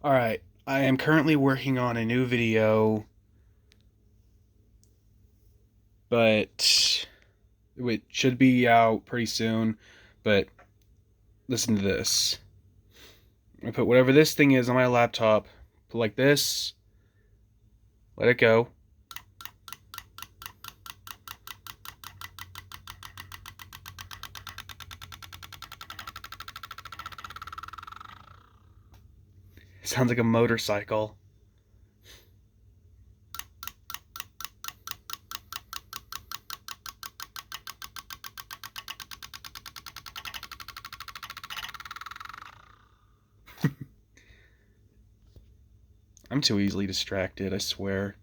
Alright, I am currently working on a new video, but it should be out pretty soon. But listen to this. I put whatever this thing is on my laptop, put like this, let it go. It sounds like a motorcycle. I'm too easily distracted, I swear.